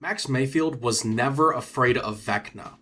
Max Mayfield was never afraid of Vecna.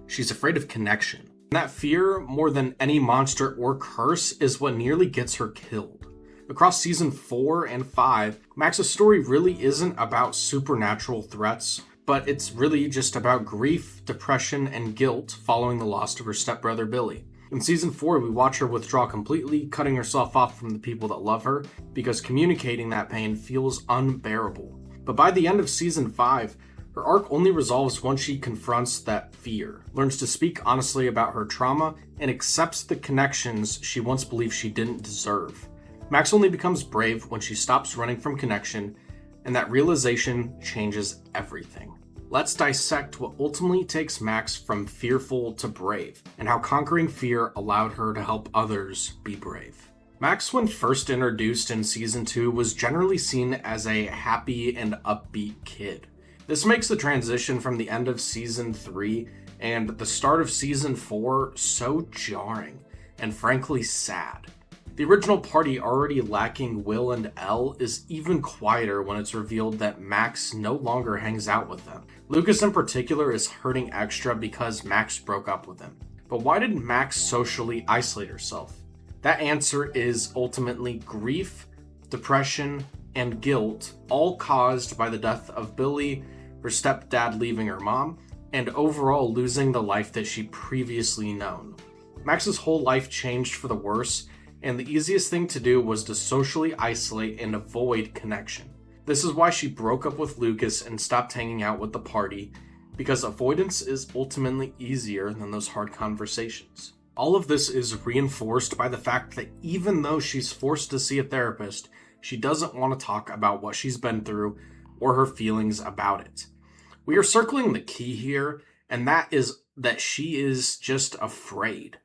She's afraid of connection. And that fear, more than any monster or curse, is what nearly gets her killed. Across season 4 and 5, Max's story really isn't about supernatural threats, but it's really just about grief, depression, and guilt following the loss of her stepbrother Billy. In season 4, we watch her withdraw completely, cutting herself off from the people that love her, because communicating that pain feels unbearable. But by the end of season 5, her arc only resolves once she confronts that fear, learns to speak honestly about her trauma, and accepts the connections she once believed she didn't deserve. Max only becomes brave when she stops running from connection, and that realization changes everything. Let's dissect what ultimately takes Max from fearful to brave, and how conquering fear allowed her to help others be brave. Max, when first introduced in season 2, was generally seen as a happy and upbeat kid. This makes the transition from the end of season 3 and the start of season 4 so jarring, and frankly sad. The original party, already lacking Will and Elle, is even quieter when it's revealed that Max no longer hangs out with them. Lucas in particular is hurting extra because Max broke up with him. But why did Max socially isolate herself? That answer is ultimately grief, depression, and guilt, all caused by the death of Billy, her stepdad leaving her mom, and overall losing the life that she previously known. Max's whole life changed for the worse, and the easiest thing to do was to socially isolate and avoid connection. This is why she broke up with Lucas and stopped hanging out with the party, because avoidance is ultimately easier than those hard conversations. All of this is reinforced by the fact that even though she's forced to see a therapist, she doesn't want to talk about what she's been through or her feelings about it. We are circling the key here, and that is that she is just afraid.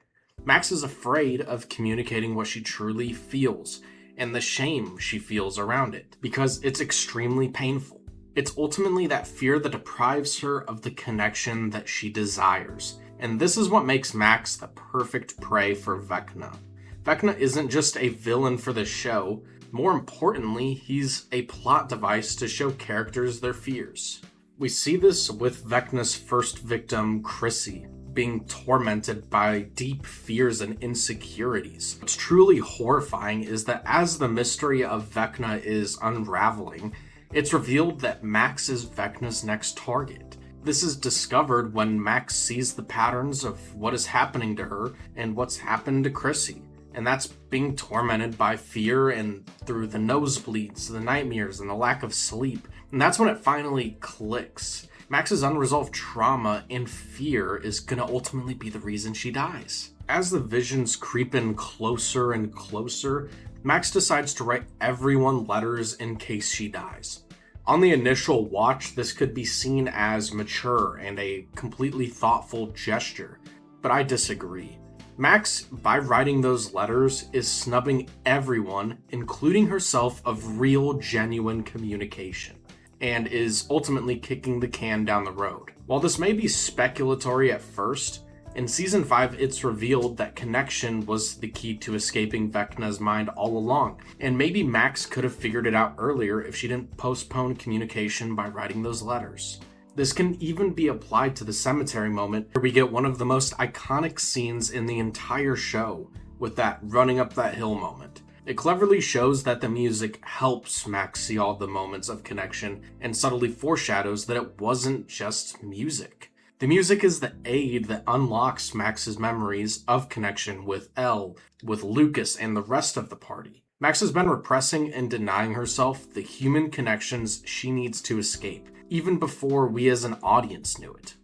Max is afraid of communicating what she truly feels, and the shame she feels around it, because it's extremely painful. It's ultimately that fear that deprives her of the connection that she desires, and this is what makes Max the perfect prey for Vecna. Vecna isn't just a villain for the show, more importantly, he's a plot device to show characters their fears. We see this with Vecna's first victim, Chrissy, being tormented by deep fears and insecurities. What's truly horrifying is that as the mystery of Vecna is unraveling, it's revealed that Max is Vecna's next target. This is discovered when Max sees the patterns of what is happening to her and what's happened to Chrissy. And that's being tormented by fear and through the nosebleeds, the nightmares, and the lack of sleep. And that's when it finally clicks. Max's unresolved trauma and fear is gonna ultimately be the reason she dies. As the visions creep in closer and closer, Max decides to write everyone letters in case she dies. On the initial watch, this could be seen as mature and a completely thoughtful gesture, but I disagree. Max, by writing those letters, is snubbing everyone, including herself, of real, genuine communication, and is ultimately kicking the can down the road. While this may be speculatory at first, in season 5 it's revealed that connection was the key to escaping Vecna's mind all along, and maybe Max could have figured it out earlier if she didn't postpone communication by writing those letters. This can even be applied to the cemetery moment, where we get one of the most iconic scenes in the entire show, with that running up that hill moment. It cleverly shows that the music helps Max see all the moments of connection, and subtly foreshadows that it wasn't just music. The music is the aid that unlocks Max's memories of connection with Elle, with Lucas, and the rest of the party. Max has been repressing and denying herself the human connections she needs to escape, even before we as an audience knew it.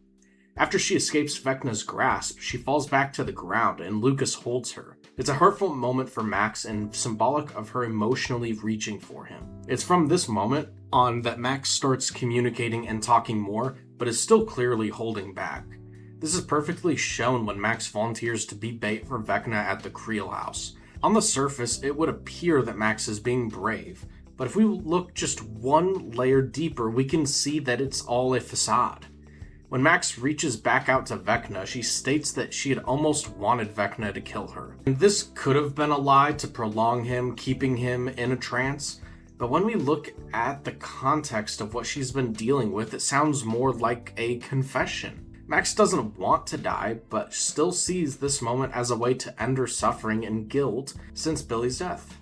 After she escapes Vecna's grasp, she falls back to the ground and Lucas holds her. It's a hurtful moment for Max and symbolic of her emotionally reaching for him. It's from this moment on that Max starts communicating and talking more, but is still clearly holding back. This is perfectly shown when Max volunteers to be bait for Vecna at the Creel house. On the surface, it would appear that Max is being brave, but if we look just one layer deeper, we can see that it's all a facade. When Max reaches back out to Vecna, she states that she had almost wanted Vecna to kill her. And this could have been a lie to prolong him, keeping him in a trance, But when we look at the context of what she's been dealing with, it sounds more like a confession. Max doesn't want to die, but still sees this moment as a way to end her suffering and guilt since Billy's death.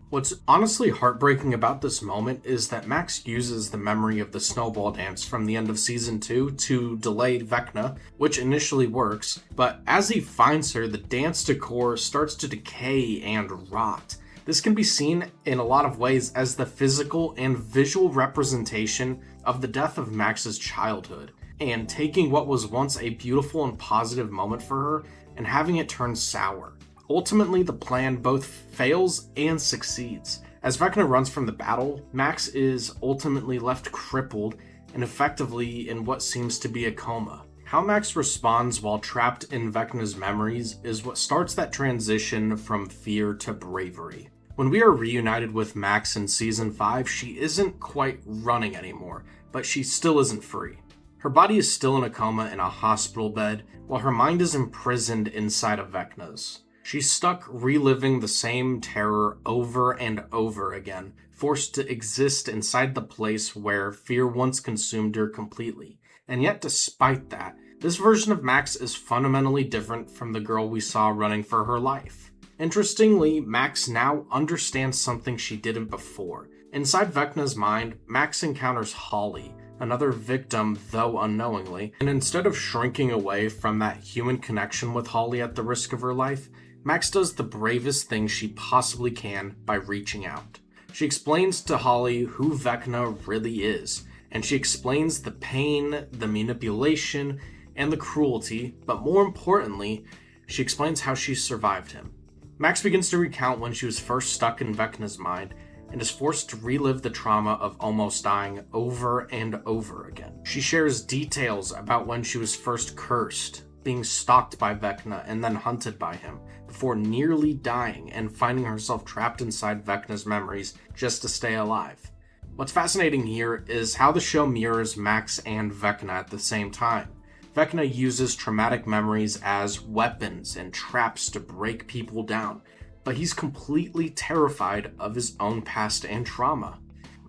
What's honestly heartbreaking about this moment is that Max uses the memory of the snowball dance from the end of season 2 to delay Vecna, which initially works, but as he finds her, the dance decor starts to decay and rot. This can be seen in a lot of ways as the physical and visual representation of the death of Max's childhood, and taking what was once a beautiful and positive moment for her and having it turn sour. Ultimately, the plan both fails and succeeds. As Vecna runs from the battle, Max is ultimately left crippled and effectively in what seems to be a coma. How Max responds while trapped in Vecna's memories is what starts that transition from fear to bravery. When we are reunited with Max in Season 5, she isn't quite running anymore, but she still isn't free. Her body is still in a coma in a hospital bed, while her mind is imprisoned inside of Vecna's. She's stuck reliving the same terror over and over again, forced to exist inside the place where fear once consumed her completely. And yet, despite that, this version of Max is fundamentally different from the girl we saw running for her life. Interestingly, Max now understands something she didn't before. Inside Vecna's mind, Max encounters Holly, another victim, though unknowingly, and instead of shrinking away from that human connection with Holly at the risk of her life, Max does the bravest thing she possibly can by reaching out. She explains to Holly who Vecna really is, and she explains the pain, the manipulation, and the cruelty, but more importantly, she explains how she survived him. Max begins to recount when she was first stuck in Vecna's mind, and is forced to relive the trauma of almost dying over and over again. She shares details about when she was first cursed, being stalked by Vecna and then hunted by him, before nearly dying and finding herself trapped inside Vecna's memories just to stay alive. What's fascinating here is how the show mirrors Max and Vecna at the same time. Vecna uses traumatic memories as weapons and traps to break people down, but he's completely terrified of his own past and trauma.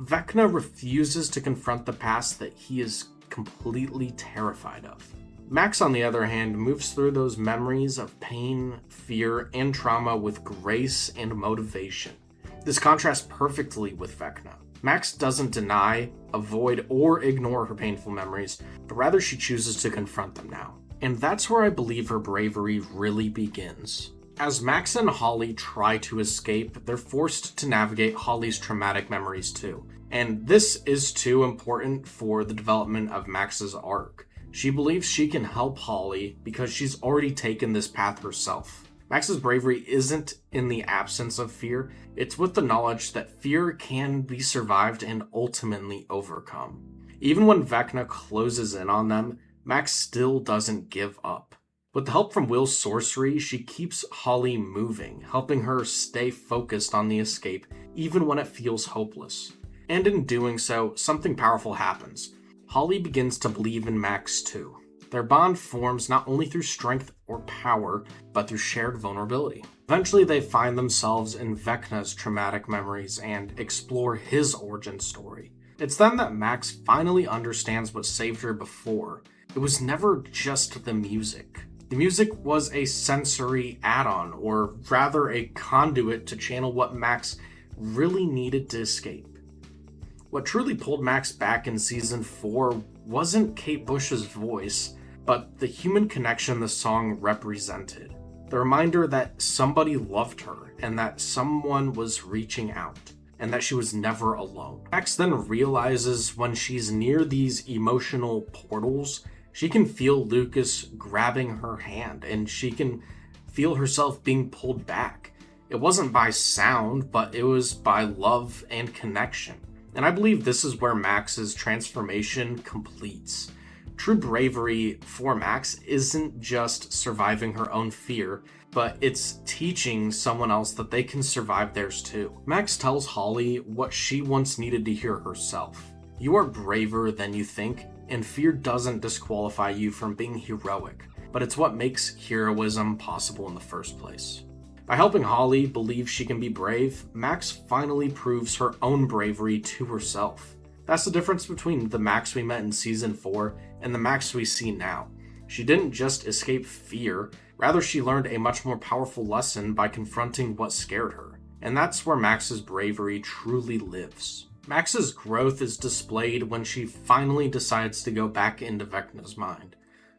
Vecna refuses to confront the past that he is completely terrified of. Max, on the other hand, moves through those memories of pain, fear, and trauma with grace and motivation. This contrasts perfectly with Vecna. Max doesn't deny, avoid, or ignore her painful memories, but rather she chooses to confront them now. And that's where I believe her bravery really begins. As Max and Holly try to escape, they're forced to navigate Holly's traumatic memories too. And this is too important for the development of Max's arc. She believes she can help Holly because she's already taken this path herself. Max's bravery isn't in the absence of fear, it's with the knowledge that fear can be survived and ultimately overcome. Even when Vecna closes in on them, Max still doesn't give up. With the help from Will's sorcery, she keeps Holly moving, helping her stay focused on the escape even when it feels hopeless. And in doing so, something powerful happens. Holly begins to believe in Max too. Their bond forms not only through strength or power, but through shared vulnerability. Eventually, they find themselves in Vecna's traumatic memories and explore his origin story. It's then that Max finally understands what saved her before. It was never just the music. The music was a sensory add-on, or rather a conduit to channel what Max really needed to escape. What truly pulled Max back in Season 4 wasn't Kate Bush's voice, but the human connection the song represented. The reminder that somebody loved her, and that someone was reaching out, and that she was never alone. Max then realizes when she's near these emotional portals, she can feel Lucas grabbing her hand, and she can feel herself being pulled back. It wasn't by sound, but it was by love and connection. And I believe this is where Max's transformation completes. True bravery for Max isn't just surviving her own fear, but it's teaching someone else that they can survive theirs too. Max tells Holly what she once needed to hear herself. You are braver than you think, and fear doesn't disqualify you from being heroic, but it's what makes heroism possible in the first place. By helping Holly believe she can be brave, Max finally proves her own bravery to herself. That's the difference between the Max we met in Season 4 and the Max we see now. She didn't just escape fear, rather she learned a much more powerful lesson by confronting what scared her. And that's where Max's bravery truly lives. Max's growth is displayed when she finally decides to go back into Vecna's mind.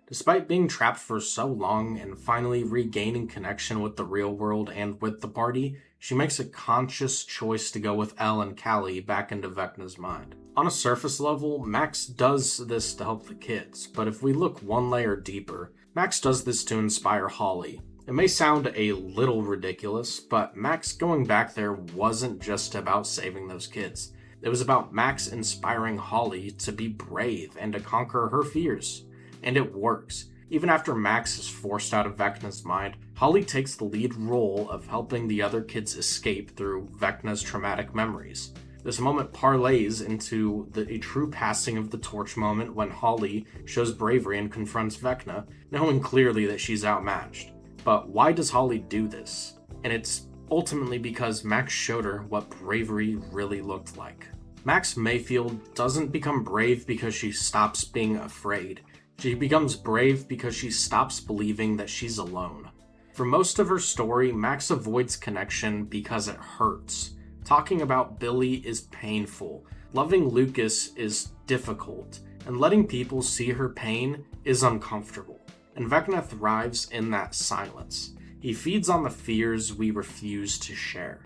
Despite being trapped for so long and finally regaining connection with the real world and with the party, she makes a conscious choice to go with Elle and Callie back into Vecna's mind. On a surface level, Max does this to help the kids, but if we look one layer deeper, Max does this to inspire Holly. It may sound a little ridiculous, but Max going back there wasn't just about saving those kids. It was about Max inspiring Holly to be brave and to conquer her fears. And it works. Even after Max is forced out of Vecna's mind, Holly takes the lead role of helping the other kids escape through Vecna's traumatic memories. This moment parlays into a true passing of the torch moment when Holly shows bravery and confronts Vecna, knowing clearly that she's outmatched. But why does Holly do this? And it's ultimately because Max showed her what bravery really looked like. Max Mayfield doesn't become brave because she stops being afraid. She becomes brave because she stops believing that she's alone. For most of her story, Max avoids connection because it hurts. Talking about Billy is painful, loving Lucas is difficult, and letting people see her pain is uncomfortable. And Vecna thrives in that silence. He feeds on the fears we refuse to share.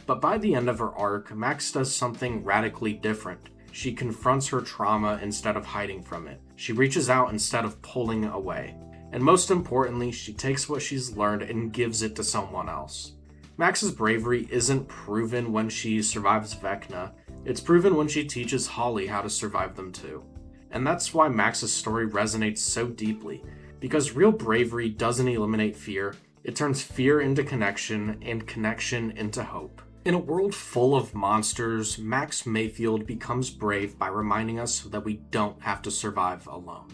But by the end of her arc, Max does something radically different. She confronts her trauma instead of hiding from it. She reaches out instead of pulling away. And most importantly, she takes what she's learned and gives it to someone else. Max's bravery isn't proven when she survives Vecna. It's proven when she teaches Holly how to survive them too. And that's why Max's story resonates so deeply. Because real bravery doesn't eliminate fear, it turns fear into connection and connection into hope. In a world full of monsters, Max Mayfield becomes brave by reminding us that we don't have to survive alone.